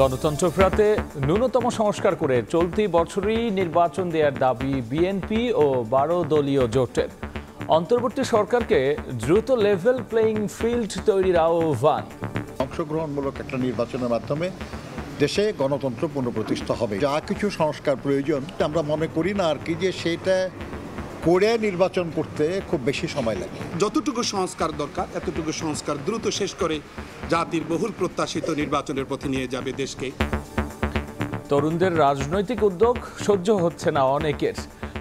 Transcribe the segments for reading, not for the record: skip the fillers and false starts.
গণতন্ত্র ফেরাতে ন্যূনতম সংস্কার করে চলতি বছরই নির্বাচন দেওয়ার দাবি বিএনপি ও 12 দলীয় জোটের। অন্তর্বর্তী সরকারকে দ্রুত লেভেল প্লেইং ফিল্ড তৈরির আহ্বান। অংশগ্রহণমূলক একটা নির্বাচনের মাধ্যমে দেশে গণতন্ত্র পুনঃপ্রতিষ্ঠা হবে। যা কিছু সংস্কার প্রয়োজন আমরা মনে করি না আর কি যে সেটা করে নির্বাচন করতে খুব বেশি সময় লাগে। যতটুকু সংস্কার দরকার এতটুকু সংস্কার দ্রুত শেষ করে জাতির বহুল প্রত্যাশিত নির্বাচনের পথে নিয়ে যাবে দেশকে। তরুণদের রাজনৈতিক উদ্যোগ সহ্য হচ্ছে না অনেকের,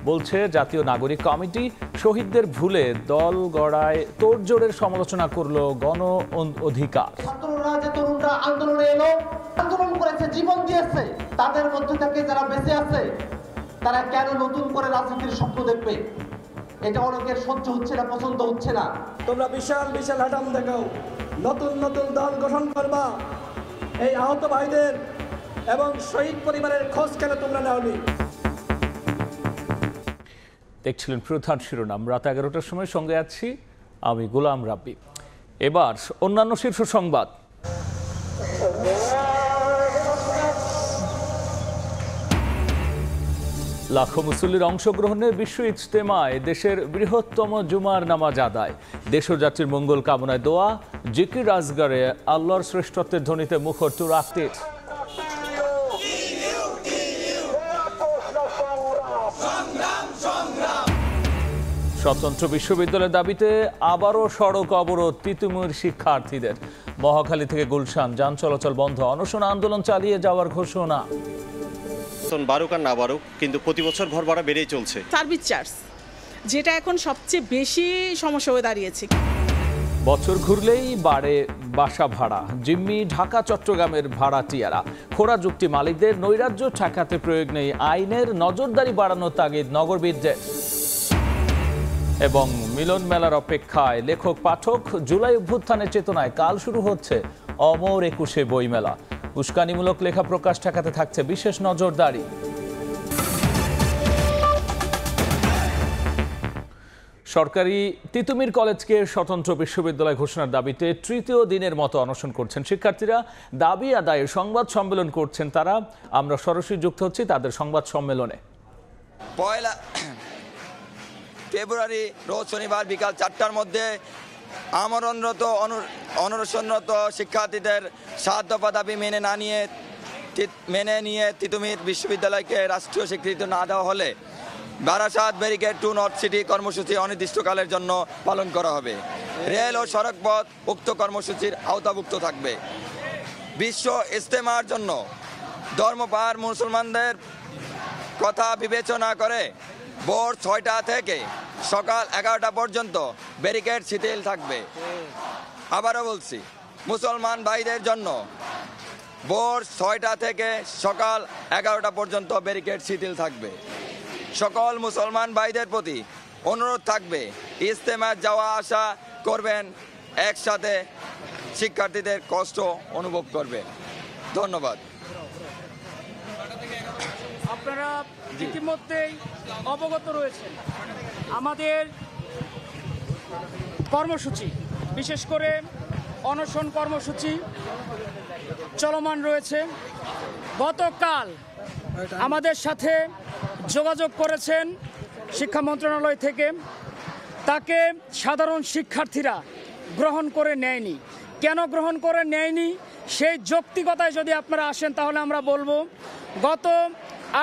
বলছে জাতীয় নাগরিক কমিটি। শহীদদের ভুলে দল গড়ায় তোড়জোড়ের সমালোচনা করলো গণ অধিকার। তরুণরা আন্দোলনে এলো, আন্দোলন করেছে, জীবন দিয়েছে, তাদের মধ্যে থেকে যারা বেঁচে আছে তারা কেন নতুন করে রাজনীতির স্বপ্ন দেখবে? এটা অনেকের সহ্য হচ্ছে না, পছন্দ হচ্ছে না। তোমরা বিশাল বিশাল হাটাম দেখাও, নতুন নতুন দল গঠন করবা, এই আহত ভাইদের এবং শহীদ পরিবারের খোঁজ কেন তোমরা নাওনি? দেখছিলেন প্রধান শিরোনাম। রাত 11টার সময় সঙ্গে আছি আমি গোলাম রাব্বি। এবার অন্যান্য শীর্ষ সংবাদ। লাখো মুসল্লির অংশগ্রহণে বিশ্ব ইজতেমায় দেশের বৃহত্তম জুমার নামাজ আদায়। দেশযাত্রীর মঙ্গল কামনায় দোয়া, জিকির আজগারে আল্লাহর শ্রেষ্ঠত্বের ধ্বনিতে মুখর তুরাক্তির। স্বতন্ত্র বিশ্ববিদ্যালয়ের দাবিতে আবারও সড়ক অবরোধ তিতুমির শিক্ষার্থীদের। মহাখালী থেকে গুলশান যান চলাচল বন্ধ, অনশন আন্দোলন চালিয়ে যাওয়ার ঘোষণা। বারুক আর না বারুক, কিন্তু প্রতি বছর ভর ভাড়া বেড়েই চলছে। সার্ভিস চার্জ যেটা এখন সবচেয়ে বেশি সমস্যা হয়ে দাঁড়িয়েছে। বছর ঘুরলেই বাড়ে বাসা ভাড়া। জিম্মি ঢাকা চট্টগ্রামের ভাড়াটিয়ারা। খোরা যুক্তি মালিকদের নৈরাজ্য ঠেকাতে প্রয়োগ নেই আইনের, নজরদারি বাড়ানোর তাগিদ নগরবিদদের। এবং মিলন মেলার অপেক্ষায় লেখক পাঠক। জুলাই অভ্যুত্থানের চেতনায় কাল শুরু হচ্ছে অমর 21শে বইমেলা। উস্কানিমূলক লেখা প্রকাশ ঠেকাতে থাকছে বিশেষ নজরদারি। সরকারি তিতুমির কলেজকে স্বতন্ত্র বিশ্ববিদ্যালয় ঘোষণার দাবিতে তৃতীয় দিনের মতো অনশন করছেন শিক্ষার্থীরা। দাবি আদায়ে সংবাদ সম্মেলন করছেন তারা। আমরা সরাসরি যুক্ত হচ্ছি তাদের সংবাদ সম্মেলনে। পয়লা ফেব্রুয়ারি রোজ শনিবার বিকাল 4টার মধ্যে আমরণরত অনশনরত শিক্ষার্থীদের 7 দফা দাবি মেনে নিয়ে তিতুমির বিশ্ববিদ্যালয়কে রাষ্ট্রীয় স্বীকৃতি না দেওয়া হলে Barasat barricade two north city কর্মসূচি অনির্দিষ্টকালের জন্য পালন করা হবে। রেল ও সড়কপথ উক্ত কর্মসূচির আওতাভুক্ত থাকবে। বিশ্ব ইজতেমার জন্য ধর্মপার মুসলমানদের কথা বিবেচনা করে ভোর 6টা থেকে সকাল 11টা পর্যন্ত ব্যারিকেড শিথিল থাকবে। আবারও বলছি, মুসলমান ভাইদের জন্য ভোর 6টা থেকে সকাল 11টা পর্যন্ত ব্যারিকেড শিথিল থাকবে। সকল মুসলমান ভাইদের প্রতি অনুরোধ থাকবে, ইজতেমা যাওয়া আসা করবেন, একসাথে শিক্ষার্থীদের কষ্ট অনুভব করবে। ধন্যবাদ। আপনারা ইতিমধ্যেই অবগত রয়েছেন আমাদের কর্মসূচি, বিশেষ করে অনশন কর্মসূচি চলমান রয়েছে। গতকাল আমাদের সাথে যোগাযোগ করেছেন শিক্ষা মন্ত্রণালয় থেকে, তাকে সাধারণ শিক্ষার্থীরা গ্রহণ করে নেয়নি। কেন গ্রহণ করে নেয়নি সেই যৌক্তিকতায় যদি আপনারা আসেন তাহলে আমরা বলবো, গত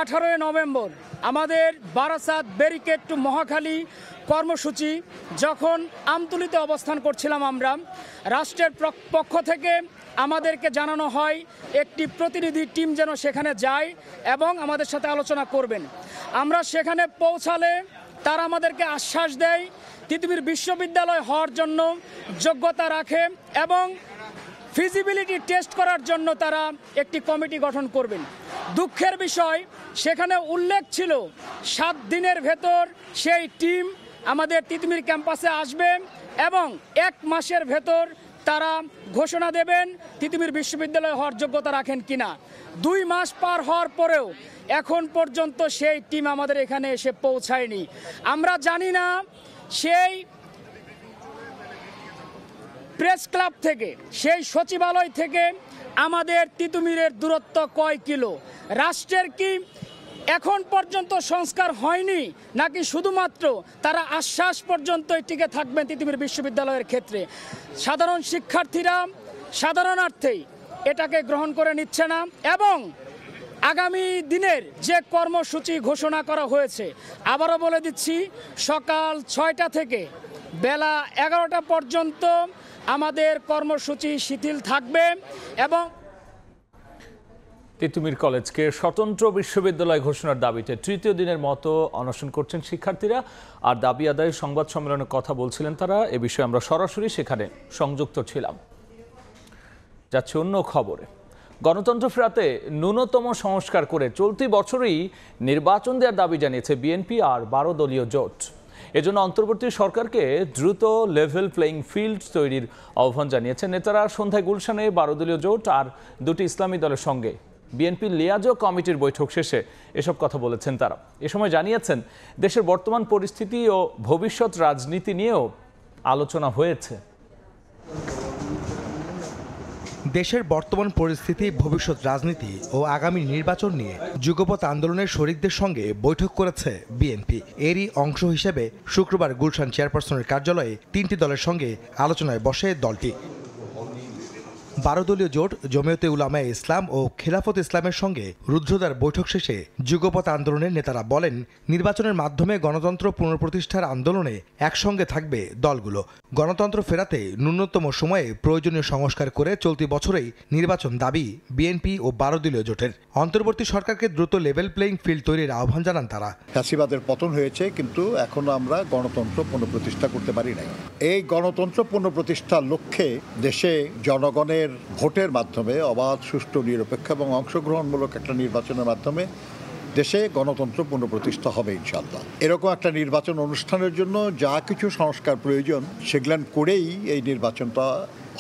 18 নভেম্বর আমাদের বারাসাত ব্যারিকেড টু মহাখালী কর্মসূচি যখন আমতলীতে অবস্থান করছিলাম, আমরা রাষ্ট্রের পক্ষ থেকে আমাদেরকে জানানো হয় একটি প্রতিনিধি টিম যেন সেখানে যায় এবং আমাদের সাথে আলোচনা করবেন। আমরা সেখানে পৌঁছালে তারা আমাদেরকে আশ্বাস দেয় তিতুমির বিশ্ববিদ্যালয় হওয়ার জন্য যোগ্যতা রাখে এবং ফিজিবিলিটি টেস্ট করার জন্য তারা একটি কমিটি গঠন করবেন। দুঃখের বিষয়, সেখানে উল্লেখ ছিল 7 দিনের ভেতর সেই টিম আমাদের তিতুমির ক্যাম্পাসে আসবে এবং 1 মাসের ভেতর তারা ঘোষণা দেবেন তিতুমির বিশ্ববিদ্যালয় হওয়ার যোগ্যতা রাখেন কিনা। 2 মাস পার হওয়ার পরেও এখন পর্যন্ত সেই টিম আমাদের এখানে এসে পৌঁছায়নি। আমরা জানি না সেই প্রেস ক্লাব থেকে, সেই সচিবালয় থেকে আমাদের তিতুমিরের দূরত্ব কয় কিলো? রাষ্ট্রের কি এখন পর্যন্ত সংস্কার হয়নি, নাকি শুধুমাত্র তারা আশ্বাস পর্যন্তই টিকে থাকবেন তিতুমির বিশ্ববিদ্যালয়ের ক্ষেত্রে? সাধারণ শিক্ষার্থীরা সাধারণার্থেই এটাকে গ্রহণ করে নিচ্ছে না, এবং আগামী দিনের যে কর্মসূচি ঘোষণা করা হয়েছে, আবারও বলে দিচ্ছি, সকাল 6টা থেকে বেলা 11টা পর্যন্ত আমাদের কর্মসূচি শিথিল থাকবে। এবং তিতুমির কলেজকে স্বতন্ত্র বিশ্ববিদ্যালয় ঘোষণার দাবিতে তৃতীয় দিনের মতো অনশন করছেন শিক্ষার্থীরা, আর দাবি আদায়ের সংবাদ সম্মেলনে কথা বলছিলেন তারা। এ বিষয়ে আমরা সরাসরি সেখানে সংযুক্ত ছিলাম। যাচ্ছে অন্য খবরে। গণতন্ত্র ফেরাতে ন্যূনতম সংস্কার করে চলতি বছরই নির্বাচন দেওয়ার দাবি জানিয়েছে বিএনপি আর 12 দলীয় জোট। এজন্য অন্তর্বর্তী সরকারকে দ্রুত লেভেল প্লেইং ফিল্ড তৈরির আহ্বান জানিয়েছেন নেতারা। সন্ধ্যায় গুলশানে 12 দলীয় জোট আর 2টি ইসলামী দলের সঙ্গে বিএনপির লিয়াজো কমিটির বৈঠক শেষে এসব কথা বলেছেন তারা। এ সময় জানিয়েছেন দেশের বর্তমান পরিস্থিতি ও ভবিষ্যৎ রাজনীতি নিয়েও আলোচনা হয়েছে। দেশের বর্তমান পরিস্থিতি, ভবিষ্যৎ রাজনীতি ও আগামী নির্বাচন নিয়ে যুগপৎ আন্দোলনের শরিকদের সঙ্গে বৈঠক করেছে বিএনপি। এরই অংশ হিসেবে শুক্রবার গুলশান চেয়ারপারসনের কার্যালয়ে 3টি দলের সঙ্গে আলোচনায় বসে দলটি। 12 দলীয় জোট জমিয়তে উলামায়ে ইসলাম ও খেলাফত ইসলামের সঙ্গে রুদ্ধদ্বার বৈঠক শেষে যুগপৎ আন্দোলনের নেতারা বলেন, নির্বাচনের মাধ্যমে গণতন্ত্র পুনঃপ্রতিষ্ঠার আন্দোলনে একসঙ্গে থাকবে দলগুলো। গণতন্ত্র ফেরাতে ন্যূনতম সময়ে প্রয়োজনীয় সংস্কার করে চলতি বছরেই নির্বাচন দাবি বিএনপি ও 12 দলীয় জোটের। অন্তর্বর্তী সরকারকে দ্রুত লেভেল প্লেইং ফিল্ড তৈরির আহ্বান জানান তারা। ফ্যাসিবাদের পতন হয়েছে, কিন্তু এখনো আমরা গণতন্ত্র পুনঃপ্রতিষ্ঠা করতে পারি নাই। এই গণতন্ত্র পুনঃপ্রতিষ্ঠার লক্ষ্যে দেশে জনগণের ভোটের মাধ্যমে অবাধ, সুষ্ঠু, নিরপেক্ষ এবং অংশগ্রহণমূলক একটা নির্বাচনের মাধ্যমে দেশে গণতন্ত্র পুনঃপ্রতিষ্ঠা হবে ইনশাআল্লাহ। এরকম একটা নির্বাচন অনুষ্ঠানের জন্য যা কিছু সংস্কার প্রয়োজন সেগুলো করেই এই নির্বাচনটা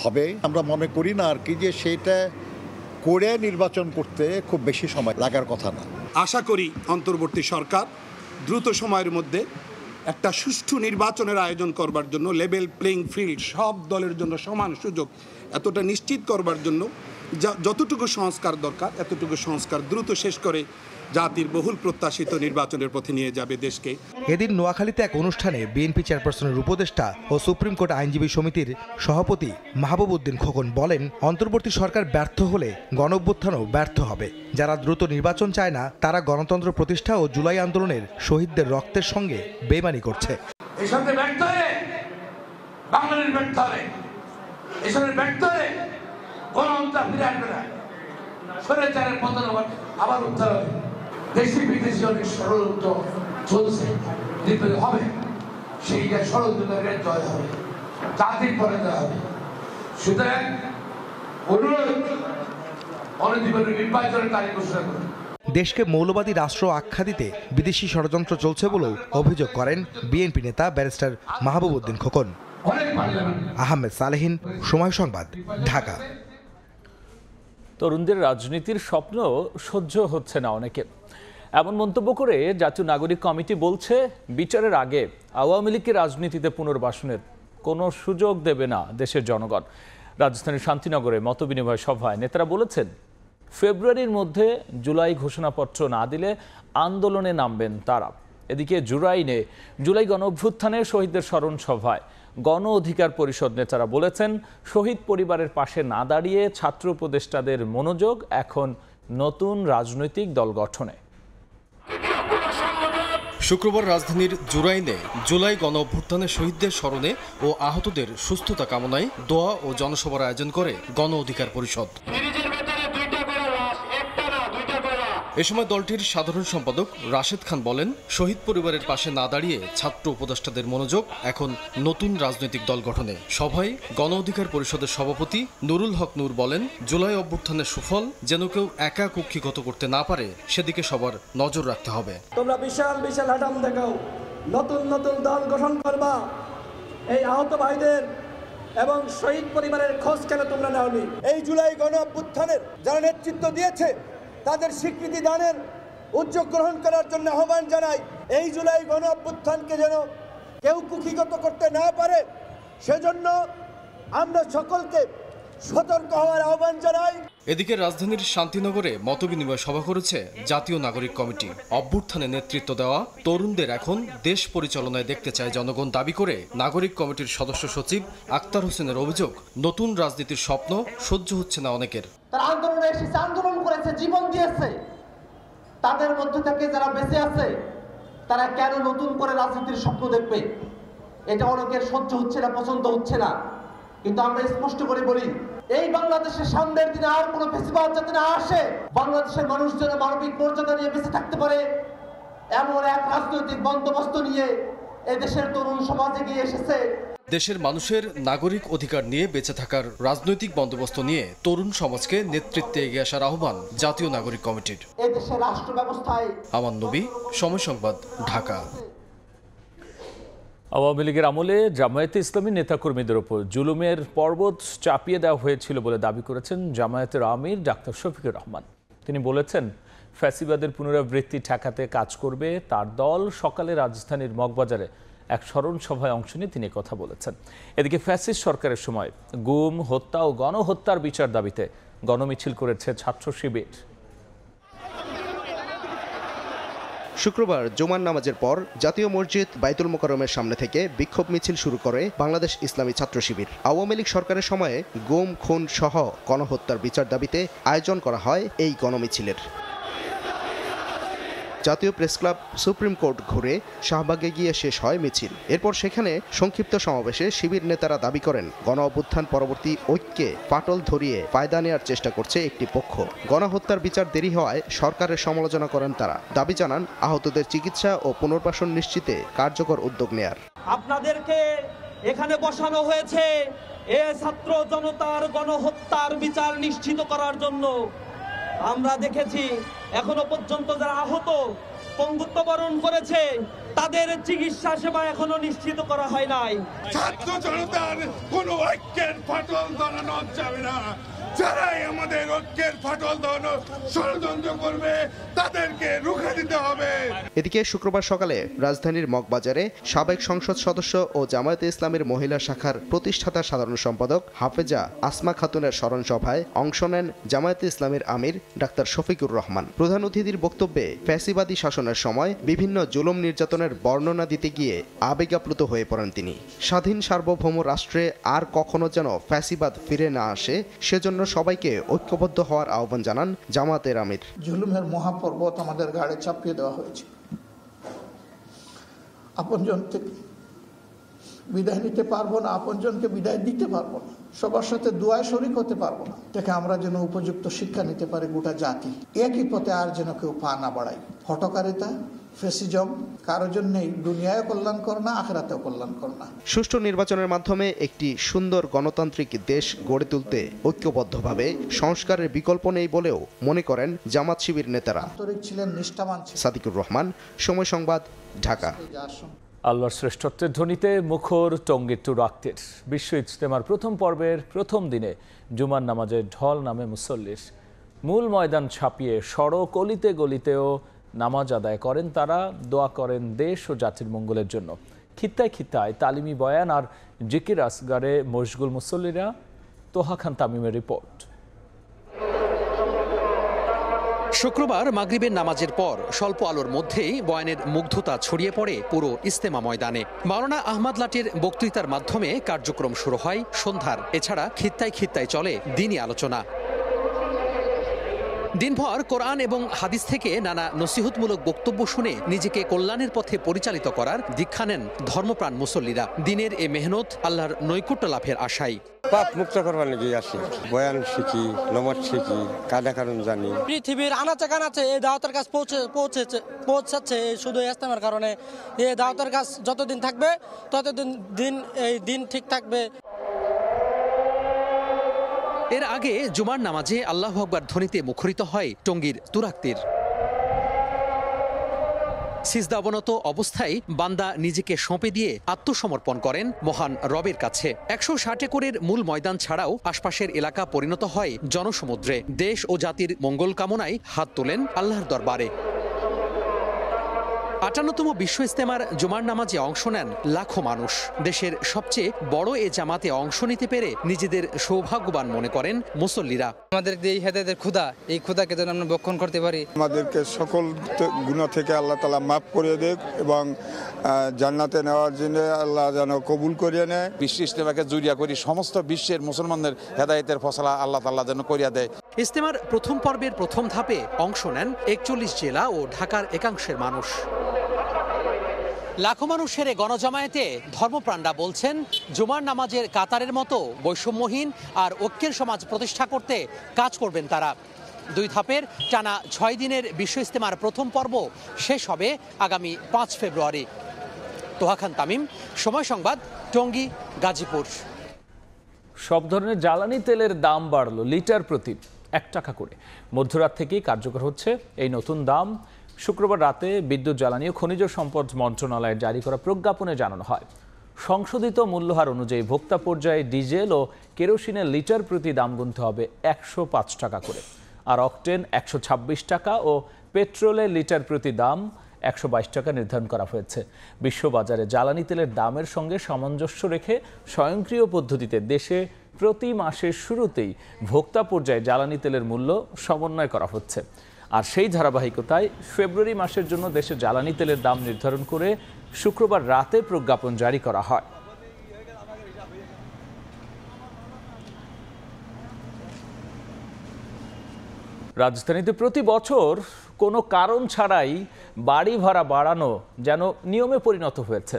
হবে। আমরা মনে করি না আর কি যে সেটা করে নির্বাচন করতে খুব বেশি সময় লাগার কথা না। আশা করি অন্তর্বর্তী সরকার দ্রুত সময়ের মধ্যে একটা সুষ্ঠু নির্বাচনের আয়োজন করবার জন্য, লেভেল প্লেইং ফিল্ড, সব দলের জন্য সমান সুযোগ এতটা নিশ্চিত করবার জন্য যতটুকু সংস্কার দরকার এতটুকু সংস্কার দ্রুত শেষ করে জাতির বহুল প্রত্যাশিত নির্বাচনের পথে নিয়ে যাবে দেশকে। এদিন নোয়াখালীতে এক অনুষ্ঠানে বিএনপি চেয়ারপারসনের উপদেষ্টা ও সুপ্রিম কোর্ট আইনজীবী সমিতির সভাপতি মাহবুব উদ্দিন খোকন বলেন, অন্তর্বর্তী সরকার ব্যর্থ হলে গণঅভ্যুত্থানও ব্যর্থ হবে। যারা দ্রুত নির্বাচন চায় না তারা গণতন্ত্র প্রতিষ্ঠা ও জুলাই আন্দোলনের শহীদদের রক্তের সঙ্গে বেইমানি করছে। আবার উদ্ধার হবে, দেশি বিদেশি অনেক ষড়যন্ত্র চলছে, হবে সেইটা ষড়যন্ত্রের জয় হবে, জাতির পরে জয় হবে। সুতরাং অনুরোধ, অনধিপতি নির্বাচনের তারিখ ঘোষণা করুন। দেশকে মৌলবাদী রাষ্ট্র আখ্যা দিতে বিদেশি ষড়যন্ত্র চলছে বলেও অভিযোগ করেন বিএনপি নেতা ব্যারিস্টার মাহবুব উদ্দিন খোকন। আহমেদ সালেহিন, সময় সংবাদ, ঢাকা। তরুণদের রাজনীতির স্বপ্ন সহ্য হচ্ছে না অনেকে, এমন মন্তব্য করে জাতীয় নাগরিক কমিটি বলছে, বিচারের আগে আওয়ামী লীগকে রাজনীতিতে পুনর্বাসনের কোনো সুযোগ দেবে না দেশের জনগণ। রাজধানীর শান্তিনগরে মতবিনিময় সভায় নেতারা বলেছেন, ফেব্রুয়ারির মধ্যে জুলাই ঘোষণাপত্র না দিলে আন্দোলনে নামবেন তারা। এদিকে জুলাই গণ অভ্যুত্থানে শহীদদের স্মরণ সভায় গণ অধিকার পরিষদ নেতারা বলেছেন, শহীদ পরিবারের পাশে না দাঁড়িয়ে ছাত্র উপদেষ্টাদের মনোযোগ এখন নতুন রাজনৈতিক দল গঠনে। শুক্রবার রাজধানীর জুরাইনে জুলাই গণ অভ্যুত্থানে শহীদদের স্মরণে ও আহতদের সুস্থতা কামনায় দোয়া ও জনসভার আয়োজন করে গণ অধিকার পরিষদ। এ সময় দলটির সাধারণ সম্পাদক রাশেদ খান বলেন, শহীদ পরিবারের পাশে না দাঁড়িয়ে ছাত্র উপদেষ্টাদের মনোযোগ এখন নতুন রাজনৈতিক দল গঠনে। সভায় গণ অধিকার পরিষদের সভাপতি নুরুল হক নূর বলেন, জুলাই অভ্যুত্থানের সুফল যেন কেউ একা কুক্ষিগত করতে না পারে সেদিকে সবার নজর রাখতে হবে। তোমরা বিশাল বিশাল হাটাম দেখাও, নতুন নতুন দল গঠন করবা, এই আহত ভাইদের এবং শহীদ পরিবারের খোঁজ কেন তোমরা নাওনি? এই জুলাই গণ অভ্যুত্থানের যারা নেতৃত্ব দিয়েছে তাদের স্বীকৃতি দানের উদ্যোগ গ্রহণ করার জন্য আহ্বান জানাই। এই জুলাই গণ অভ্যুত্থানকে যেন কেউ কুক্ষিগত করতে না পারে সেজন্য আমরা সকলকে সতর্ক হওয়ার আহ্বান জানাই। এদিকে রাজধানীর শান্তিনগরে মতবিনিময় সভা করেছে জাতীয় নাগরিক কমিটি। অভ্যুত্থানে নেতৃত্ব দেওয়া তরুণদের এখন দেশ পরিচালনায় দেখতে চায় জনগণ দাবি করে নাগরিক কমিটির সদস্য সচিব আক্তার হোসেনের অভিযোগ, নতুন রাজনীতির স্বপ্ন সহ্য হচ্ছে না অনেকের। তারা আন্দোলনে এসেছে, আন্দোলন করেছে, জীবন দিয়েছে, তাদের মধ্যে থেকে যারা বেঁচে আছে তারা কেন নতুন করে রাজনীতির স্বপ্ন দেখবে? এটা অনেকের সহ্য হচ্ছে না, পছন্দ হচ্ছে না। কিন্তু আমরা স্পষ্ট করে বলি, এই বাংলাদেশের সামনের দিনে আর কোনো ফেসিবাদ যাতে না আসে, বাংলাদেশের মানুষ যেন মানবিক মর্যাদা নিয়ে বেঁচে থাকতে পারে, এমন এক রাজনৈতিক বন্দোবস্ত নিয়ে এদেশের তরুণ সমাজ এগিয়ে এসেছে। দেশের মানুষের নাগরিক অধিকার নিয়ে বেঁচে থাকার রাজনৈতিক বন্দোবস্ত নিয়ে তরুণ সমাজকে নেতৃত্বে এগিয়ে আসার আহ্বান জাতীয় নাগরিক কমিটির। এদেশের রাষ্ট্র ব্যবস্থায় আমান নবী, সময় সংবাদ, ঢাকা। আওয়ামী লীগের আমলে জামায়াতে ইসলামী নেতাকর্মীদের ওপর জুলুমের পর্বত চাপিয়ে দেওয়া হয়েছিল বলে দাবি করেছেন জামায়াতের আমির ডাক্তার শফিকুর রহমান। তিনি বলেছেন, ফ্যাসিবাদের পুনরাবৃত্তি ঠেকাতে কাজ করবে তার দল। সকালে রাজধানীর মগবাজারে এক স্মরণ সভায় অংশ নিয়ে তিনি কথা বলেছেন। এদিকে ফ্যাসিস্ট সরকারের সময় গুম, হত্যা ও গণহত্যার বিচার দাবিতে গণমিছিল করেছে ছাত্র শিবির। শুক্রবার জুমার নামাজের পর জাতীয় মসজিদ বাইতুল মোকাররমের সামনে থেকে বিক্ষোভ মিছিল শুরু করে বাংলাদেশ ইসলামী ছাত্র শিবির। আওয়ামী লীগ সরকারের সময়ে গুম, খুন সহ গণহত্যার বিচার দাবিতে আয়োজন করা হয় এই গণমিছিলের। জাতীয় প্রেস ক্লাব, সুপ্রিম কোর্ট ঘুরে শাহবাগে গিয়ে শেষ হয় মিছিল। এরপর সেখানে সংক্ষিপ্ত সমাবেশে শিবির নেতারা দাবি করেন, গণ অভ্যুত্থান পরবর্তী ঐক্যে ফাটল ধরিয়ে ফায়দা নেওয়ার চেষ্টা করছে একটি পক্ষ। গণহত্যার বিচার দেরি হওয়ায় সরকারের সমালোচনা করেন তারা। দাবি জানান আহতদের চিকিৎসা ও পুনর্বাসন নিশ্চিতে কার্যকর উদ্যোগ নেয়ার। আপনাদেরকে এখানে বসানো হয়েছে এ ছাত্র জনতার গণহত্যার বিচার নিশ্চিত করার জন্য। আমরা দেখেছি এখনো পর্যন্ত যারা আহত, পঙ্গুত্ব বরণ করেছে, তাদের চিকিৎসা সেবা এখনো নিশ্চিত করা হয় নাই। ছাত্র জনতার কোনো ঐক্যের ফাটল ধরানো যাবে না। যারাই আমাদের ঐক্যের ফাটল ধরানো ষড়যন্ত্র করবে তাদেরকে রুখে দিতে হবে। এদিকে শুক্রবার সকালে রাজধানীর মগবাজারে সাবেক সংসদ সদস্য ও জামায়াতে ইসলামের মহিলা শাখার প্রতিষ্ঠাতা সাধারণ সম্পাদক হাফেজা আসমা খাতুনের স্মরণ সভায় অংশ নেন জামায়াতে ইসলামের আমির ডাক্তার শফিকুর রহমান। প্রধান অতিথির বক্তব্যে ফ্যাসিবাদী শাসনের সময় বিভিন্ন জুলুম নির্যাতনের বর্ণনা দিতে গিয়ে আবেগাপ্লুত হয়ে পড়েন তিনি। স্বাধীন সার্বভৌম রাষ্ট্রে আর কখনো যেন ফ্যাসিবাদ ফিরে না আসে, সেজন্য সবাইকে ঐক্যবদ্ধ হওয়ার আহ্বান জানান জামায়াতের আমির। জুলুমের মহাপর্বত আমাদের গাড়ে চাপিয়ে দেওয়া হয়েছে। আপনজন থেকে বিদায় নিতে পারবো না, আপনজনকে বিদায় দিতে পারবো না, সবার সাথে দোয়ায় শরীক হতে পারবো না। থেকে আমরা যেন উপযুক্ত শিক্ষা নিতে পারি গোটা জাতি। একই পথে আর যেন কেউ পা না বাড়াই। হটকারিতা, ফ্যাসিজম কারোর জন্যই দুনিয়ায় কল্যাণ করে না, আখিরাতেও কল্যাণ করে না। সুষ্ঠু নির্বাচনের মাধ্যমে একটি সুন্দর গণতান্ত্রিক দেশ গড়ে তুলতে ঐক্যবদ্ধভাবে সংস্কারের বিকল্প নেই বলেও মনে করেন জামাত শিবির নেতারা। আন্তরিক ছিলেন, নিষ্ঠাবান ছিলেন। সাদিকুর রহমান, সময় সংবাদ, ঢাকা। আল্লাহর শ্রেষ্ঠত্বের ধ্বনিতে মুখর টঙ্গীর টু রাক্তের বিশ্ব ইজতেমার প্রথম পর্বের প্রথম দিনে জুমার নামাজে ঢল নামে মুসল্লির। মূল ময়দান ছাপিয়ে সড়ক অলিতে গলিতেও নামাজ আদায় করেন তারা, দোয়া করেন দেশ ও জাতির মঙ্গলের জন্য। খিত্তায় খিত্তায় তালিমি বয়ান আর জিকির আসগারে মশগুল মুসল্লিরা। তোহা খান তামিমের রিপোর্ট। শুক্রবার মাগরিবের নামাজের পর স্বল্প আলোর মধ্যেই বয়ানের মুগ্ধতা ছড়িয়ে পড়ে পুরো ইজতেমা ময়দানে। মাওলানা আহমদ লাটির বক্তৃতার মাধ্যমে কার্যক্রম শুরু হয় সন্ধ্যার। এছাড়া খিত্তায় খিত্তায় চলে দ্বীনি আলোচনা। দিনভর কোরআন এবং হাদিস থেকে নানা নসিহতমূলক বক্তব্য শুনে নিজেকে কল্যাণের পথে পরিচালিত করার দীক্ষা নেন ধর্মপ্রাণ মুসল্লিরা। দিনের এ মেহনত আল্লাহর নৈকট্য লাভের আশায়। পাপ মুক্ত করবার লেগে আসি, বয়ান শিখি, নমাজ শিখি, কাদা কারণ জানি। পৃথিবীর আনাচে কানাচে এই দাওয়াতের কাজ পৌঁছাচ্ছে শুধু ইজতেমার কারণে। এই দাওয়াতের কাজ যতদিন থাকবে ততদিন এই দিন ঠিক থাকবে। এর আগে জুমার নামাজে আল্লাহু আকবার ধ্বনিতে মুখরিত হয় টঙ্গীর তুরাক্তির। সিজদা অবনত অবস্থায় বান্দা নিজেকে সঁপে দিয়ে আত্মসমর্পণ করেন মহান রবের কাছে। 160 একরের মূল ময়দান ছাড়াও আশপাশের এলাকা পরিণত হয় জনসমুদ্রে। দেশ ও জাতির মঙ্গল কামনায় হাত তোলেন আল্লাহর দরবারে। ৫৮তম বিশ্ব ইজতেমার জুমার নামাজে অংশ নেন লাখো মানুষ। দেশের সবচেয়ে বড় এ জামাতে অংশ নিতে পেরে নিজেদের সৌভাগ্যবান মনে করেন মুসল্লিরা। আমাদের যে হেদায়েতের ক্ষুধা, এই ক্ষুধাকে যেন আমরা ভক্ষণ করতে পারি। আমাদেরকে সকল গুনাহ থেকে আল্লাহ তাআলা মাফ করে দেন এবং জান্নাতে নেওয়ার জন্য আল্লাহ যেন কবুল করিয়ে নেয়। বিশ্ব ইজতেমাকে জুড়িয়া করি সমস্ত বিশ্বের মুসলমানদের হেদায়েতের ফসলা আল্লাহ তাআলা যেন করিয়া দেয়। ইজতেমার প্রথম পর্বের প্রথম ধাপে অংশ নেন ৪১ জেলা ও ঢাকার একাংশের মানুষ। লাখো মানুষের গণজামায়াতে ধর্মপ্রাণরা বলছেন, জুমার নামাজের কাতারের মতো বৈষম্যহীন আর ঐক্যের সমাজ প্রতিষ্ঠা করতে কাজ করবেন তারা। 2 ধাপের টানা 6 দিনের বিশ্ব ইজতেমার প্রথম পর্ব শেষ হবে আগামী 5 ফেব্রুয়ারি। তোহা খান তামিম, সময় সংবাদ, টঙ্গী, গাজীপুর। সব ধরনের জ্বালানি তেলের দাম বাড়ল লিটার প্রতি 1 টাকা করে। মধ্যরাত থেকেই কার্যকর হচ্ছে এই নতুন দাম। শুক্রবার রাতে বিদ্যুৎ, জ্বালানি ও খনিজ সম্পদ মন্ত্রণালয়ের জারি করা প্রজ্ঞাপনে জানানো হয়, সংশোধিত মূল্যহার অনুযায়ী ভোক্তা পর্যায়ে ডিজেল ও কেরোসিনের লিটার প্রতি দাম গুনতে হবে 105 টাকা করে, আর অকটেন 126 টাকা ও পেট্রোলের লিটার প্রতি দাম 122 টাকা নির্ধারণ করা হয়েছে। বিশ্ববাজারে জ্বালানি তেলের দামের সঙ্গে সামঞ্জস্য রেখে স্বয়ংক্রিয় পদ্ধতিতে দেশে প্রতি মাসের শুরুতেই ভোক্তা পর্যায়ে জ্বালানি তেলের মূল্য সমন্বয় করা হচ্ছে। আর সেই ধারাবাহিকতায় ফেব্রুয়ারি মাসের জন্য দেশে জ্বালানি তেলের দাম নির্ধারণ করে শুক্রবার রাতে প্রজ্ঞাপন জারি করা হয়। রাজধানীতে প্রতি বছর কোনো কারণ ছাড়াই বাড়ি ভাড়া বাড়ানো যেন নিয়মে পরিণত হয়েছে।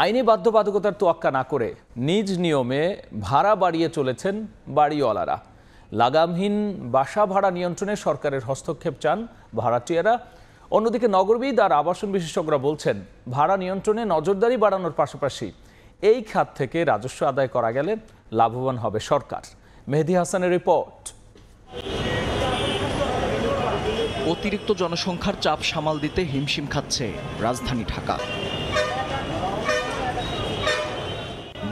আইনি বাধ্যবাধকতার তোয়াক্কা না করে নিজ নিয়মে ভাড়া বাড়িয়ে চলেছেন বাড়িওয়ালারা। লাগামহীন বাসা ভাড়া নিয়ন্ত্রণে সরকারের হস্তক্ষেপ চান ভাড়াটিয়ারা। অন্যদিকে নগরবিদ আর আবাসন বিশেষজ্ঞরা বলছেন, ভাড়া নিয়ন্ত্রণে নজরদারি বাড়ানোর পাশাপাশি এই খাত থেকে রাজস্ব আদায় করা গেলে লাভবান হবে সরকার। মেহেদী হাসানের রিপোর্ট। অতিরিক্ত জনসংখ্যার চাপ সামাল দিতে হিমশিম খাচ্ছে রাজধানী ঢাকা।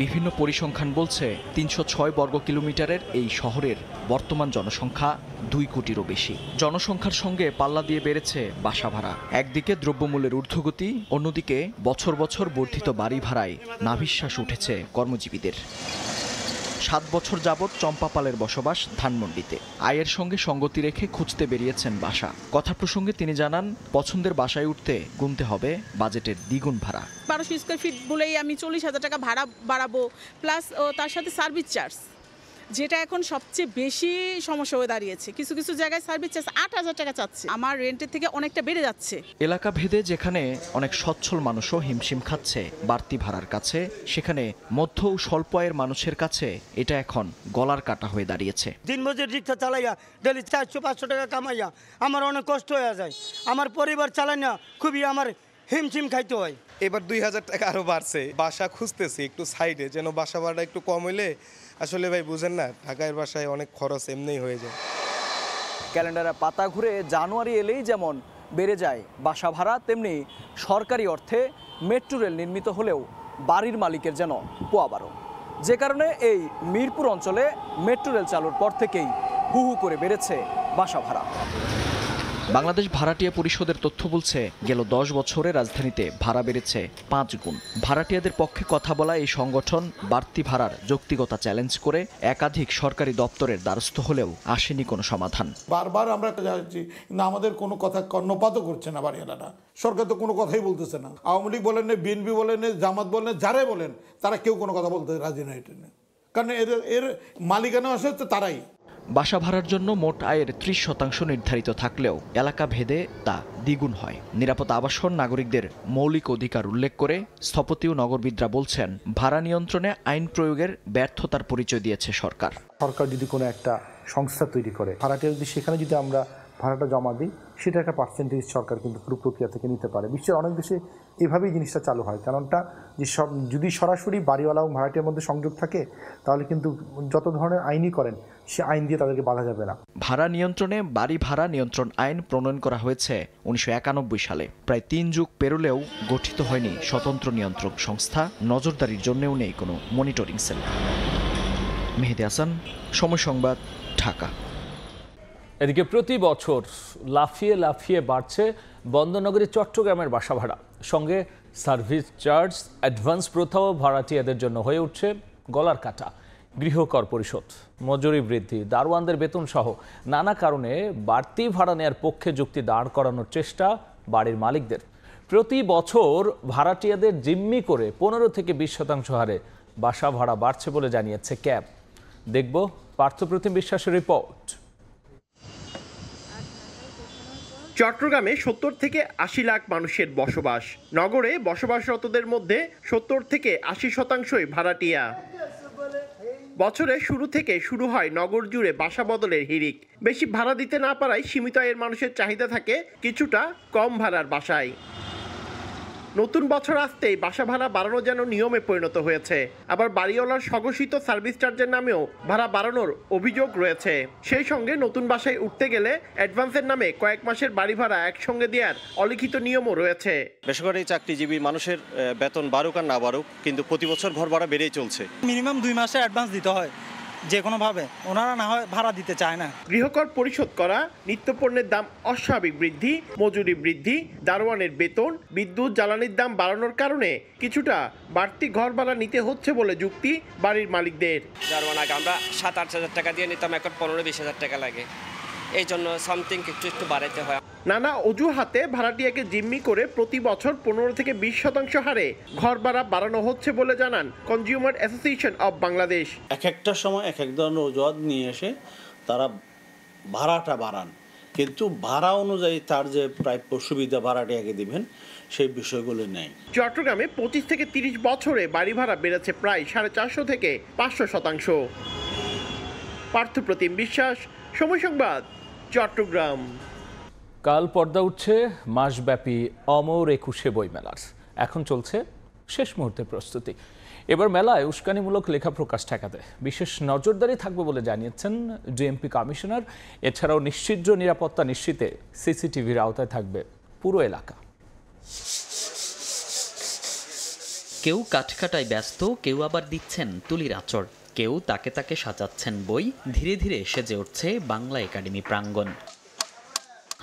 বিভিন্ন পরিসংখ্যান বলছে ৩০৬ বর্গ কিলোমিটারের এই শহরের বর্তমান জনসংখ্যা 2 কোটিরও বেশি। জনসংখ্যার সঙ্গে পাল্লা দিয়ে বেড়েছে বাসা ভাড়া। একদিকে দ্রব্যমূল্যের ঊর্ধ্বগতি, অন্যদিকে বছর বছর বর্ধিত বাড়ি ভাড়ায় নাভিশ্বাস উঠেছে কর্মজীবীদের। 7 বছর যাবৎ চম্পাপালের বসবাস ধানমন্ডিতে। আয়ের সঙ্গে সঙ্গতি রেখে খুঁজতে বেরিয়েছেন বাসা। কথা প্রসঙ্গে তিনি জানান, পছন্দের বাসায় উঠতে গুনতে হবে বাজেটের দ্বিগুণ ভাড়া। 1200 স্কয়ার ফিট বলেই আমি 40,000 টাকা ভাড়া বাড়াবো, প্লাস তার সাথে সার্ভিস চার্জ, যেটা এখন সবচেয়ে বেশি সমস্যা হয়ে দাঁড়িয়েছে। কিছু কিছু জায়গায় সার্ভিস চার্জ 8,000 টাকা চাচ্ছে। আমার রেন্টের থেকে অনেকটা বেড়ে যাচ্ছে। এলাকা ভেদে যেখানে অনেক সচ্ছল মানুষও হিমশিম খাচ্ছে বাড়তি ভাড়ার কাছে, সেখানে মধ্য ও স্বল্প আয়ের মানুষের কাছে এটা এখন গলার কাটা হয়ে দাঁড়িয়েছে। দিনমজুর রিক্সা চালাইয়া ডেলি 400-500 টাকা কামাইয়া আমার অনেক কষ্ট হয়ে যায়। আমার পরিবার চালাই না, খুবই আমার হিমশিম খাইতে হয়। এবার 2000 টাকা আরও বাড়ছে। বাসা খুঁজতেছি একটু সাইডে, যেন বাসা ভাড়া একটু কম হইলে, আসলে ভাই বুঝেন না, ঢাকার বাসায় অনেক খরচ এমনিই হয়ে যায়। ক্যালেন্ডারের পাতা ঘুরে জানুয়ারি এলেই যেমন বেড়ে যায় বাসা ভাড়া, তেমনি সরকারি অর্থে মেট্রো রেল নির্মিত হলেও বাড়ির মালিকের যেন পোয়াবারো। যে কারণে এই মিরপুর অঞ্চলে মেট্রো রেল চালুর পর থেকেই হু হু করে বেড়েছে বাসা ভাড়া। বাংলাদেশ ভাড়াটিয়া পরিষদের তথ্য বলছে, গেল 10 বছরে রাজধানীতে ভাড়া বেড়েছে 5 গুণ। ভাড়াটিয়াদের পক্ষে কথা বলা এই সংগঠন বাড়তি ভাড়ার যৌক্তিকতা চ্যালেঞ্জ করে একাধিক সরকারি দপ্তরের দ্বারস্থ হলেও আসেনি কোনো সমাধান। বারবার আমরা যাচ্ছি, কিন্তু আমাদের কোনো কথা কর্ণপাতও করছে না বাড়িওয়ালারা। সরকার তো কোনো কথাই বলতেছে না। আওয়ামী লীগ বলেন, বিএনপি বলেন, জামাত বলেন, যারাই বলেন, তারা কেউ কোনো কথা বলতে রাজি নয়। কারণ এর মালিকানা আসে তো তারাই। বাসা ভাড়ার জন্য মোট আয়ের 30% নির্ধারিত থাকলেও এলাকা ভেদে তা দ্বিগুণ হয়। নিরাপদ আবাসন নাগরিকদের মৌলিক অধিকার উল্লেখ করে স্থপতি ও নগরবিদরা বলছেন, ভাড়া নিয়ন্ত্রণে আইন প্রয়োগের ব্যর্থতার পরিচয় দিয়েছে সরকার। সরকার যদি কোনো একটা সংস্থা তৈরি করে, ভাড়াটিয়া যদি সেখানে যদি আমরা ভাড়াটা জমা দিই, সেটা একটা পার্সেন্টেজ সরকার কিন্তু পুরো প্রক্রিয়া থেকে নিতে পারে। বিশ্বের অনেক দেশে এভাবেই জিনিসটা চালু হয়। কারণটা যে সব যদি সরাসরি বাড়িওয়ালা এবং ভাড়াটিয়ার মধ্যে সংযোগ থাকে, তাহলে কিন্তু যত ধরনের আইনই করেন সে আইন দিয়ে তাদেরকে বাধা যাবে না। ভাড়া নিয়ন্ত্রণে বাড়ি ভাড়া নিয়ন্ত্রণ আইন প্রণয়ন করা হয়েছে 1991 সালে। প্রায় 3 যুগ পেরোলেও গঠিত হয়নি স্বতন্ত্র নিয়ন্ত্রক সংস্থা, নজরদারির জন্যও নেই কোনো মনিটরিং সেল। মেহেদী হাসান, সময় সংবাদ, ঢাকা। এদিকে প্রতি বছর লাফিয়ে লাফিয়ে বাড়ছে বন্দরনগরী চট্টগ্রামের বাসা ভাড়া, সঙ্গে সার্ভিস চার্জ, অ্যাডভান্স প্রথাও ভাড়াটিয়াদের জন্য হয়ে উঠছে গলার কাটা। গৃহকর পরিশোধ, মজুরি বৃদ্ধি, দারোয়ানদের বেতন সহ নানা কারণে বাড়তি ভাড়া নেয়ার পক্ষে যুক্তি দাঁড় করানোর চেষ্টা বাড়ির মালিকদের। প্রতি বছর ভাড়াটিয়াদের জিম্মি করে 15 থেকে 20% হারে বাসা ভাড়া বাড়ছে বলে জানিয়েছে ক্যাব। দেখব পার্থপ্রতিম বিশ্বাসের রিপোর্ট। চট্টগ্রামে 70 থেকে 80 লাখ মানুষের বসবাস। নগরে বসবাসরতদের মধ্যে 70 থেকে 80% ভাড়াটিয়া। বছরের শুরু থেকে শুরু হয় নগর জুড়ে বাসা বদলের হিড়িক। বেশি ভাড়া দিতে না পারায় সীমিত আয়ের মানুষের চাহিদা থাকে কিছুটা কম ভাড়ার বাসায়। নতুন বছর আসতেই বাসা ভাড়া বাড়ানো যেন নিয়মে পরিণত হয়েছে। আবার বাড়িওয়ালার স্বঘোষিত সার্ভিস চার্জের নামেও ভাড়া বাড়ানোর অভিযোগ রয়েছে। সেই সঙ্গে নতুন বাসায় উঠতে গেলে অ্যাডভান্সের নামে কয়েক মাসের বাড়ি ভাড়া একসঙ্গে দেওয়ার অলিখিত নিয়মও রয়েছে। বেসরকারি চাকরিজীবী মানুষের বেতন বাড়ুক আর না বাড়ুক, কিন্তু প্রতি বছর ঘর ভাড়া বেড়েই চলছে। মিনিমাম 2 মাসের অ্যাডভান্স দিতে হয় যে কোনোভাবে, ওনারা না হয় ভাড়া দিতে চায় না। গৃহকর পরিশোধ করা, নিত্যপণ্যের দাম অস্বাভাবিক বৃদ্ধি, মজুরি বৃদ্ধি, দারোয়ানের বেতন, বিদ্যুৎ জ্বালানির দাম বাড়ানোর কারণে কিছুটা বাড়তি ঘর ভাড়া নিতে হচ্ছে বলে যুক্তি বাড়ির মালিকদের। দারোয়ান আগে আমরা 7-8 হাজার টাকা দিয়ে নিতাম, এখন 15-20 হাজার টাকা লাগে, এই জন্য সামথিং একটু বাড়াতে হয়। নানা অজুহাতে ভাড়াটিয়াকে জিম্মি করে প্রতি বছর 15 থেকে 20% হারে ঘর ভাড়া বাড়ানো হচ্ছে বলে জানান কনজিউমার অ্যাসোসিয়েশন অব বাংলাদেশ। এক একটা সময় এক এক ধরনের অজুহাত নিয়ে এসে তারা ভাড়াটা বাড়ান, কিন্তু ভাড়া অনুযায়ী তার যে প্রাপ্য সুবিধা ভাড়াটিয়াকে দিবেন সেই বিষয়গুলো নেই। চট্টগ্রামে 25 থেকে 30 বছরে বাড়ি ভাড়া বেড়েছে প্রায় 450 থেকে 500%। পার্থপ্রতিম বিশ্বাস, সময় সংবাদ, চট্টগ্রাম। কাল পর্দা উঠছে মাসব্যাপী অমর 21 বইমেলার। এখন চলছে শেষ মুহূর্তের প্রস্তুতি। এবার মেলায় উস্কানিমূলক লেখা প্রকাশ ঠেকাতে বিশেষ নজরদারি থাকবে বলে জানিয়েছেন ডিএমপি কমিশনার। এছাড়াও নিশ্চিদ্র নিরাপত্তা নিশ্চিতে সিসিটিভির আওতায় থাকবে পুরো এলাকা। কেউ কাঠকাটায় ব্যস্ত, কেউ আবার দিচ্ছেন তুলির আঁচড়, কেউ তাকে তাকে সাজাচ্ছেন বই। ধীরে ধীরে সেজে উঠছে বাংলা একাডেমি প্রাঙ্গণ।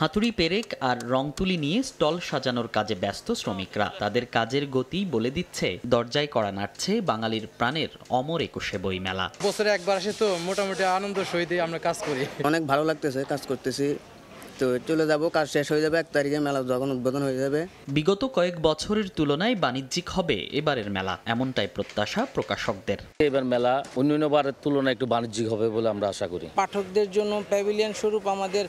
হাতুড়ি পেরেক আর রং তুলি নিয়ে স্টল সাজানোর কাজে ব্যস্ত শ্রমিকরা। তাদের কাজের গতি বলে দিচ্ছে দরজায় কড়া নাড়ছে বাঙালির প্রাণের অমর 21 বইমেলা। বছরে একবার আসে তো মোটামুটি আনন্দ সহিত আমরা কাজ করি। অনেক ভালো লাগতেছে, কাজ করতেছি, তো চলে যাব, কাজ শেষ হয়ে যাবে 1 তারিখে, মেলা যখন উদ্বোধন হয়ে যাবে। বিগত কয়েক বছরের তুলনায় বাণিজ্যিক হবে এবারের মেলা, এমনটাই প্রত্যাশা প্রকাশকদের। এবার মেলা অন্যান্য বারের তুলনায় একটু বাণিজ্যিক হবে বলে আমরা আশা করি। পাঠকদের জন্য প্যাভিলিয়ন স্বরূপ আমাদের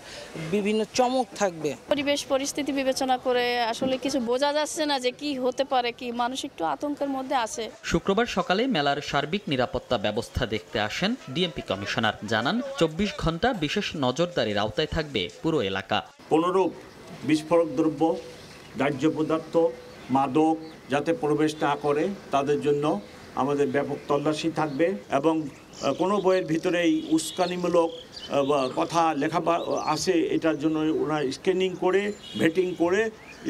বিভিন্ন চমক থাকবে। পরিবেশ পরিস্থিতি বিবেচনা করে আসলে কিছু বোঝা যাচ্ছে না যে কি হতে পারে, কি মানুষ একটু আতঙ্কের মধ্যে আছে। শুক্রবার সকালে মেলার সার্বিক নিরাপত্তা ব্যবস্থা দেখতে আসেন ডিএমপি কমিশনার। জানান 24 ঘন্টা বিশেষ নজরদারির আওতায় থাকবে পুরো এলাকা। 15 বিস্ফোরক দ্রব্য, দাহ্য পদার্থ, মাদক যাতে প্রবেশ না করে তাদের জন্য আমাদের ব্যাপক তল্লাশি থাকবে এবং কোনো বইয়ের ভিতরেই উস্কানিমূলক কথা লেখা আছে এটার জন্য ওরা স্ক্যানিং করে ভেটিং করে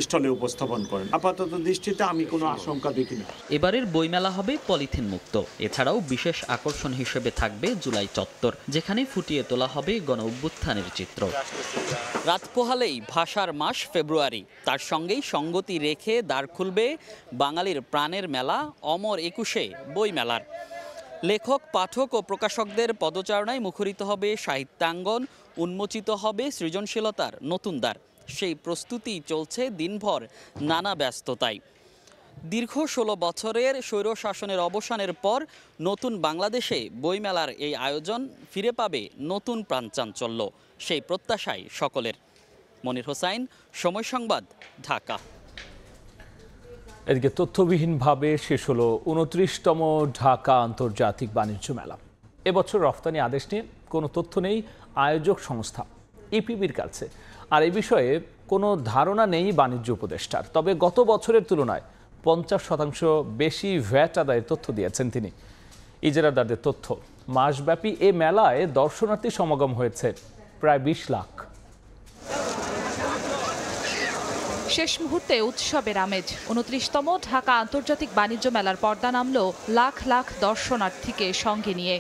স্টলে উপস্থাপন করেন। আপাতত দৃষ্টিতে আমি কোনো আশঙ্কা দেখি না। এবারের বইমেলা হবে পলিথিন মুক্ত। এছাড়াও বিশেষ আকর্ষণ হিসেবে থাকবে জুলাই চত্বর, যেখানে ফুটিয়ে তোলা হবে গণ অভ্যুত্থানের চিত্র। রাত পোহালেই ভাষার মাস ফেব্রুয়ারি, তার সঙ্গেই সঙ্গতি রেখে দ্বার খুলবে বাঙালির প্রাণের মেলা অমর 21 বইমেলার। লেখক, পাঠক ও প্রকাশকদের পদচারণায় মুখরিত হবে সাহিত্যাঙ্গন, উন্মোচিত হবে সৃজনশীলতার নতুন দ্বার। সেই প্রস্তুতি চলছে দিনভর নানা ব্যস্ততায়। দীর্ঘ 16 বছরের স্বৈরশাসনের অবসানের পর নতুন বাংলাদেশে বইমেলার এই আয়োজন ফিরে পাবে নতুন প্রাণচাঞ্চল্য, সেই প্রত্যাশাই সকলের। মনির হোসাইন, সময় সংবাদ, ঢাকা। এদিকে তথ্যবিহীনভাবে শেষ হলো 29তম ঢাকা আন্তর্জাতিক বাণিজ্য মেলা। এবছর রফতানি আদেশ নিয়ে কোনো তথ্য নেই আয়োজক সংস্থা ইপিবির কাছে, আর এই বিষয়ে কোনো ধারণা নেই বাণিজ্য উপদেষ্টার। তবে গত বছরের তুলনায় 50% বেশি ভ্যাট আদায়ের তথ্য দিয়েছেন তিনি। ইজারাদারদের তথ্য, মাসব্যাপী এ মেলায় দর্শনার্থী সমাগম হয়েছে প্রায় 20 লাখ। শেষ মুহূর্তে উৎসবের আমেজ। 29তম ঢাকা আন্তর্জাতিক বাণিজ্য মেলার পর্দা নামল লাখ লাখ দর্শনার্থীকে সঙ্গে নিয়ে।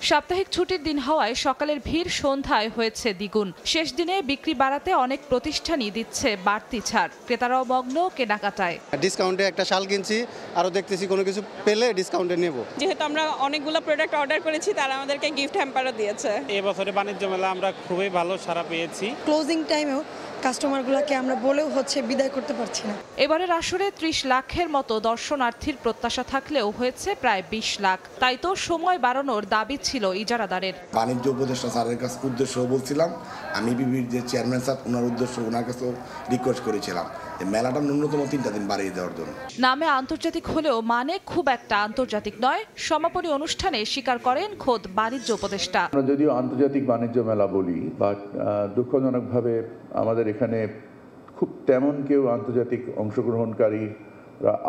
সাপ্তাহিক ছুটির দিন হওয়ায় সকালের ভিড় সন্ধ্যায় হয়েছে দ্বিগুণ। শেষ দিনে বিক্রি বাড়াতে অনেক প্রতিষ্ঠানই দিচ্ছে বাড়তি ছাড়। ক্রেতারাও মগ্ন কেনাকাটায়। ডিসকাউন্টে একটা শাল কিনছি, আরও দেখতেছি কোনো কিছু পেলে ডিসকাউন্টে নেব। যেহেতু আমরা অনেকগুলো প্রোডাক্ট অর্ডার করেছি, তারা আমাদেরকে গিফট হ্যাম্পারও দিয়েছে। এবছরে বাণিজ্য মেলা আমরা খুবই ভালো সাড়া পেয়েছি। ক্লোজিং টাইমেও কাস্টমারগুলোকে আমরা বলেও বিদায় করতে পারছি না। এবারের আসরে 30 লাখের মতো দর্শনার্থীর প্রত্যাশা থাকলেও হয়েছে প্রায় 20 লাখ। তাই তো সময় বাড়ানোর দাবি ছিল ইজারাদারের। বাণিজ্য উপদেষ্টা স্যারের কাছে উদ্দেশ্য বলছিলাম, আমি বিবির যে চেয়ারম্যান স্যার ওনার উদ্দেশ্য ওনার কাছে রিকোয়েস্ট করেছিলাম যে মেলাটা ন্যূনতম 3টা দিন বাড়িয়ে দেওয়ার জন্য। নামে আন্তর্জাতিক হলেও মানে খুব একটা আন্তর্জাতিক নয়। সমাপনী অনুষ্ঠানে স্বীকার করেন খোদ বাণিজ্য উপদেষ্টা। আমরা যদিও আন্তর্জাতিক বাণিজ্য মেলা বলি, বাট দুঃখজনকভাবে আমাদের এখানে খুব তেমন কেউ আন্তর্জাতিক অংশগ্রহণকারী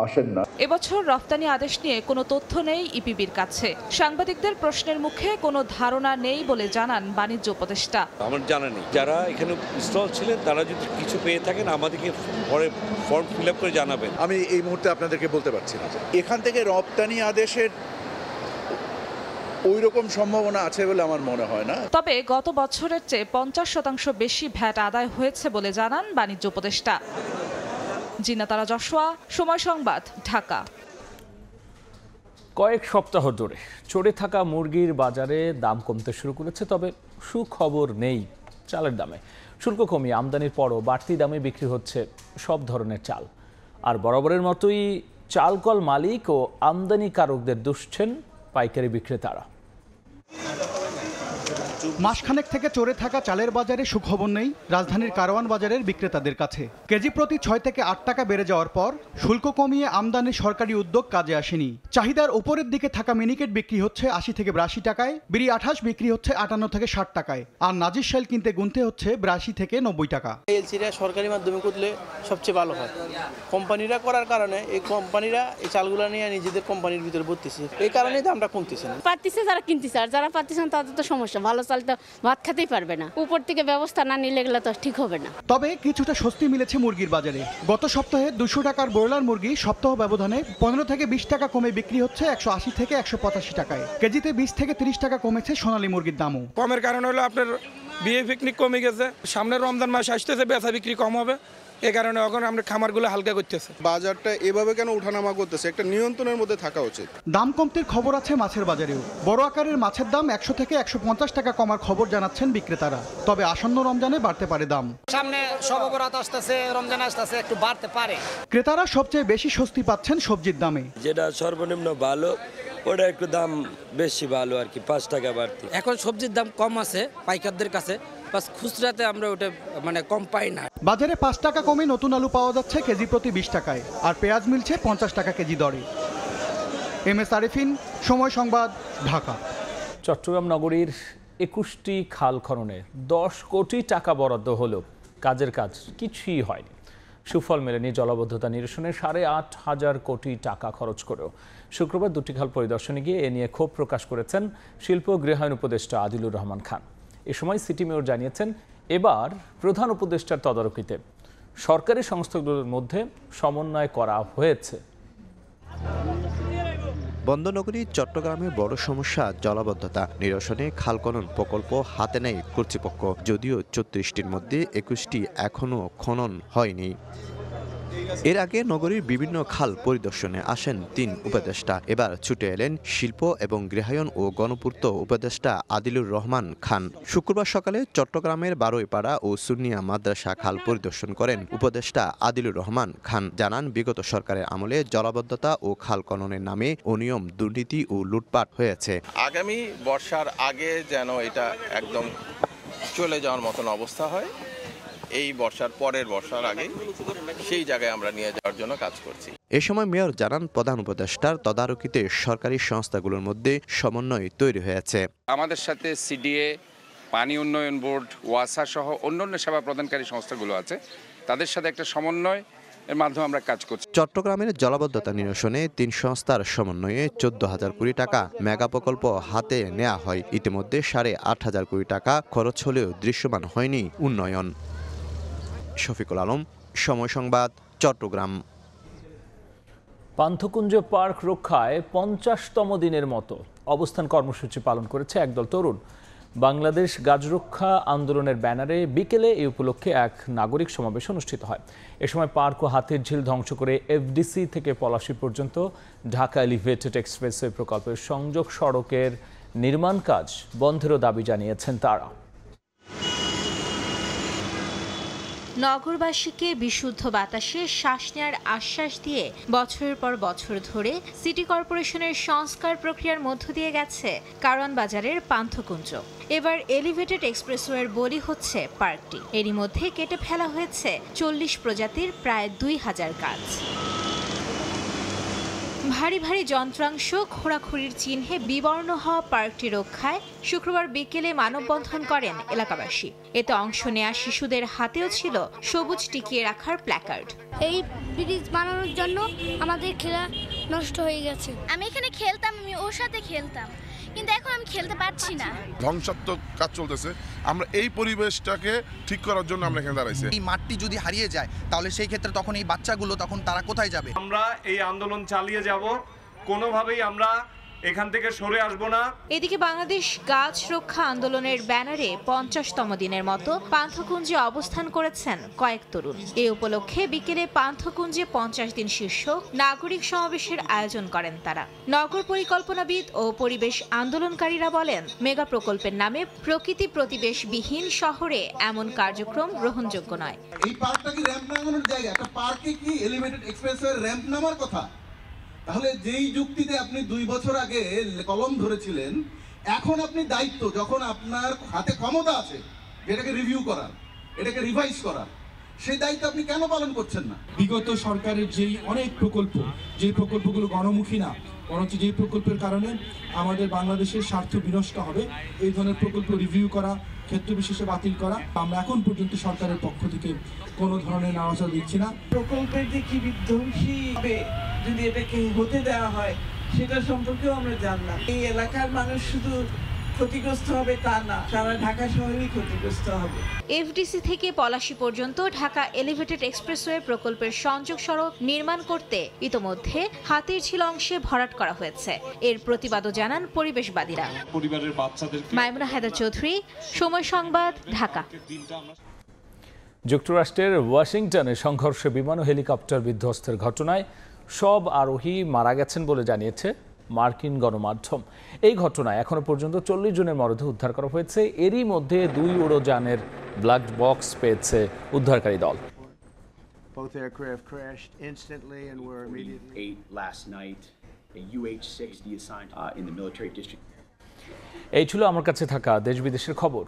আসেন না। এবছর রফতানি আদেশ নিয়ে কোনো তথ্য নেই ইপিবির কাছে। সাংবাদিকদের প্রশ্নের মুখে কোনো ধারণা নেই বলে জানান বাণিজ্য উপদেষ্টা। আমার জানা নেই, যারা এখানে স্টল ছিলেন তারা যদি কিছু পেয়ে থাকেন আমাদেরকে পরে ফর্ম ফিল আপ করে জানাবেন। আমি এই মুহূর্তে আপনাদেরকে বলতে পারছি না। এখান থেকে রপ্তানি আদেশের ওই রকম সম্ভাবনা আছে বলে আমার মনে হয় না। তবে গত বছরের চেয়ে 50% বেশি ভ্যাট আদায় হয়েছে বলে জানান বাণিজ্য উপদেষ্টা। জিনাতারা যশোয়া, সময় সংবাদ, ঢাকা। কয়েক সপ্তাহ ধরে চড়ে থাকা মুরগির বাজারে দাম কমতে শুরু করেছে, তবে সুখবর নেই চালের দামে। শুল্ক কমিয়ে আমদানির পরও বাড়তি দামে বিক্রি হচ্ছে সব ধরনের চাল। আর বরাবরের মতোই চালকল মালিক ও আমদানিকারকদের দুষছেন পাইকারি বিক্রেতারা। মাসখানেক থেকে চড়ে থাকা চালের বাজারে সুখবর নেই রাজধানীর কারওয়ান বাজারের বিক্রেতাদের কাছে। কেজি প্রতি 6 থেকে 8 টাকা বেড়ে যাওয়ার পর শুল্ক কমিয়ে আমদানির সরকারি উদ্যোগ কাজে আসেনি। চাহিদার উপরের দিকে থাকা মিনিকেট বিক্রি হচ্ছে 80 থেকে 82 টাকায়, বিড়ি 28 বিক্রি হচ্ছে 58 থেকে 60 টাকায়, আর নাজির শাল কিনতে গুনতে হচ্ছে 82 থেকে 90 টাকা। এলসিরা সরকারি মাধ্যমে করলে সবচেয়ে ভালো হয়। কোম্পানিরা করার কারণে এই কোম্পানিরা এই চালগুলো নিয়ে নিজেদের কোম্পানির ভিতরে ভর্তিছে, এই কারণেই দামটা কমতেছে না। পারতেছে যারা কিনতেছে, আর যারা পারতেছেন তাদের তো সমস্যা। ভালো চাল তো ভাত খেতেই পারবে না, উপর থেকে ব্যবস্থা না নিলে এগুলো তো ঠিক হবে না। তবে কিছুটা স্বস্তি মিলেছে মুরগির বাজারে। গত সপ্তাহে 200 টাকার ব্রয়লার মুরগি সপ্তাহ ব্যবধানে 15 থেকে 20 টাকা কমে বিক্রি হচ্ছে 180 থেকে 185 টাকায়। কেজিতে 20 থেকে 30 টাকা কমেছে সোনালী মুরগির দামও। কমের কারণ হলো আপনার বিয়ে পিকনিক কমে গেছে, সামনে রমজান মাস আসতেছে, বেচা বিক্রি কম হবে, এই কারণে এখন আমরা খামারগুলো হালকা করতেছে। বাজারটা এভাবে কেন ওঠানামা করতেছে, একটা নিয়ন্ত্রণের মধ্যে থাকা উচিত। দাম কমতির খবর আছে মাছের বাজারেও। বড় আকারের মাছের দাম 100 থেকে 150 টাকা কমার খবর জানাচ্ছেন বিক্রেতারা। তবে আসন্ন রমজানে বাড়তে পারে দাম। সামনে শবে বরাত আসতেছে, রমজান আসতেছে, একটু বাড়তে পারে। ক্রেতারা সবচেয়ে বেশি স্বস্তি পাচ্ছেন সবজির দামে। যেটা সর্বনিম্ন ভালো ওটা একটু দাম বেশি ভালো আর কি, 5 টাকা বাড়তি। এখন সবজির দাম কম আছে পাইকারদের কাছে, বাস খুচরাতে আমরা ওটা কম পাই না। বাজারে 5 টাকা কমে নতুন আলু পাওয়া যাচ্ছে কেজি প্রতি 20 টাকায়, আর পেঁয়াজ মিলছে 50 টাকা কেজি দরে। MS আরিফিন, সময় সংবাদ, ঢাকা। চট্টগ্রাম নগরীর 21টি খাল খননে 10 কোটি টাকা বরাদ্দ হলেও কাজের কাজ কিছুই হয়নি। সুফল মেলেনি জলাবদ্ধতা নিরসনে 8.5 কোটি টাকা খরচ করেও। শুক্রবার 2টি খাল পরিদর্শনে গিয়ে এ নিয়ে ক্ষোভ প্রকাশ করেছেন শিল্প গৃহায়ণ উপদেষ্টা আদিলুর রহমান খান। এ সময় সিটি মেয়র জানিয়েছেন, এবার প্রধান উপদেষ্টার তদারকিতে সরকারি সংস্থাগুলোর মধ্যে সমন্বয় করা হয়েছে। বন্দরনগরী চট্টগ্রামে বড় সমস্যা জলাবদ্ধতা নিরসনে খাল খনন প্রকল্প হাতে নেয় কর্তৃপক্ষ। যদিও 34টির মধ্যে 21টি এখনও খনন হয়নি। এর আগে নগরীর বিভিন্ন খাল পরিদর্শনে আসেন 3 উপদেষ্টা। এবার ছুটে এলেন শিল্প এবং গৃহায়ণ ও গণপূর্ত উপদেষ্টা আদিলুর রহমান খান। শুক্রবার সকালে চট্টগ্রামের বারোইপাড়া ও সুন্নিয়া মাদ্রাসা খাল পরিদর্শন করেন উপদেষ্টা আদিলুর রহমান খান। জানান, বিগত সরকারের আমলে জলাবদ্ধতা ও খাল খননের নামে অনিয়ম, দুর্নীতি ও লুটপাট হয়েছে। আগামী বর্ষার আগে যেন এটা একদম চলে যাওয়ার মতন অবস্থা হয়, এই বর্ষার পরের বর্ষার আগে সেই জায়গায় আমরা নিয়ে যাওয়ার জন্য কাজ করছি। এ সময় মেয়র জানান, প্রধান উপদেষ্টার তদারকিতে সরকারি সংস্থাগুলোর মধ্যে সমন্বয় তৈরি হয়েছে। আমাদের সাথে সিডিএ, পানি উন্নয়ন বোর্ড, ওয়াসা সহ অন্যান্য সেবা প্রদানকারী সংস্থাগুলো আছে, তাদের সাথে একটা সমন্বয় এর মাধ্যমে আমরা কাজ করছি। চট্টগ্রামের জলাবদ্ধতা নিরসনে 3 সংস্থার সমন্বয়ে 14,000 কোটি টাকা মেগা প্রকল্প হাতে নেওয়া হয়। ইতিমধ্যে 8,500 কোটি টাকা খরচ হলেও দৃশ্যমান হয়নি উন্নয়ন। শফিকুল আলম, সময় সংবাদ, চট্টগ্রাম। পান্থকুঞ্জ পার্ক রক্ষায় 50তম দিনের মতো অবস্থান কর্মসূচি পালন করেছে একদল তরুণ। বাংলাদেশ গাছ রক্ষা আন্দোলনের ব্যানারে বিকেলে এই উপলক্ষে এক নাগরিক সমাবেশ অনুষ্ঠিত হয়। এ সময় পার্ক ও হাতির ঝিল ধ্বংস করে এফডিসি থেকে পলাশী পর্যন্ত ঢাকা এলিভেটেড এক্সপ্রেসওয়ে প্রকল্পের সংযোগ সড়কের নির্মাণ কাজ বন্ধেরও দাবি জানিয়েছেন তারা। নগরবাসীকে বিশুদ্ধ বাতাসে শ্বাস নেওয়ার আশ্বাস দিয়ে বছরের পর বছর ধরে সিটি কর্পোরেশনের সংস্কার প্রক্রিয়ার মধ্য দিয়ে গেছে কারওয়ান বাজারের পান্থকুঞ্জ। এবার এলিভেটেড এক্সপ্রেসওয়ের বলি হচ্ছে পার্কটি। এরই মধ্যে কেটে ফেলা হয়েছে 40 প্রজাতির প্রায় 2000 গাছ। ভারী ভারী যন্ত্রাংশ খোঁড়াখুড়ির চিহ্নে বিবর্ণ হওয়া পার্কটি রক্ষায় শুক্রবার বিকেলে মানববন্ধন করেন এলাকাবাসী। এতে অংশ নেয়া শিশুদের হাতেও ছিল সবুজ টিকিয়ে রাখার প্ল্যাকার্ড। এই ব্রিজ বানানোর জন্য আমাদের খেলা নষ্ট হয়ে গেছে। আমি এখানে খেলতাম, আমি ওর সাথে খেলতাম, কিন্তু এখন আমি খেলতে পারছি না। ধ্বংসাত্মক কাজ চলতেছে, আমরা এই পরিবেশটাকে ঠিক করার জন্য আমরা এখানে দাঁড়াইছি। এই মাঠটি যদি হারিয়ে যায় তাহলে সেই ক্ষেত্রে তখন এই বাচ্চাগুলো তখন তারা কোথায় যাবে? আমরা এই আন্দোলন চালিয়ে যাব, কোনোভাবেই আমরা এখান থেকে সরে আসব না। এদিকে বাংলাদেশ গাছ রক্ষা আন্দোলনের ব্যানারে 50তম দিনের মতো পান্থকুঞ্জে অবস্থান করেছেন কয়েক তরুণ। এই উপলক্ষে বিকেলে পান্থকুঞ্জে 50 দিন শীর্ষক নাগরিক সমাবেশের আয়োজন করেন তারা। নগর পরিকল্পনাবিদ ও পরিবেশ আন্দোলনকারীরা বলেন, মেগা প্রকল্পের নামে প্রকৃতি প্রতিবেশবিহীন শহরে এমন কার্যক্রম গ্রহণযোগ্য নয়। এই পার্কটা কি র‍্যাম্প নামানোর জায়গা? একটা পার্কে কি এলিভেটেড এক্সপ্রেসওয়ে র‍্যাম্প নামার কথা? তাহলে যেই যুক্তিতে আপনি 2 বছর আগে কলম ধরেছিলেন, এখন আপনি দায়িত্ব, যখন আপনার হাতে ক্ষমতা আছে এটাকে রিভিউ করার, এটাকে রিভাইজ করার, সেই দায়িত্ব আপনি কেন পালন করছেন না? বিগত সরকারের যেই অনেক প্রকল্প, যে প্রকল্পগুলো গণমুখী না, বরঞ্চ যে প্রকল্পের কারণে আমাদের বাংলাদেশের স্বার্থ বিনষ্ট হবে, এই ধরনের প্রকল্প রিভিউ করা, ক্ষেত্র বিশেষে বাতিল করা। আমরা এখন পর্যন্ত সরকারের পক্ষ থেকে কোনো ধরনের নাড়াচাড়া দিচ্ছি না। প্রকল্পের যে কি বিধ্বংসী হবে যদি এটাকে হতে দেওয়া হয় সেটা সম্পর্কেও আমরা জানলাম। এই এলাকার মানুষ শুধু ক্ষতিগ্রস্ত হবে তা না, সারা ঢাকা শহরেই ক্ষতিগ্রস্ত হবে। এফডিসি থেকে পলাশী পর্যন্ত ঢাকা এলিভেটেড এক্সপ্রেসওয়ে প্রকল্পের সংযোগ সড়ক নির্মাণ করতে ইতোমধ্যে হাতির ঝিল অংশে ভরাট করা হয়েছে। এর প্রতিবাদও জানান পরিবেশবাদীরা। পরিবারের বাচ্চাদের মাইমুনা হায়দার চৌধুরী, সময় সংবাদ, ঢাকা। যুক্তরাষ্ট্রের ওয়াশিংটনে সংঘর্ষে বিমান ও হেলিকপ্টার বিধ্বস্তের ঘটনায় সব আরোহী মারা গেছেন বলে জানিয়েছে মার্কিন গণমাধ্যম। এই ঘটনায় এখনো পর্যন্ত 40 জনের মরদেহ উদ্ধার করা হয়েছে। এরই মধ্যে 2 উড়োযানের ব্ল্যাক বক্স পেয়েছে উদ্ধারকারী দল। Both aircraft crashed instantly and were immediately 8 last night, a UH-60 assigned in the military district. এই ছিল আমার কাছে থাকা দেশ বিদেশের খবর।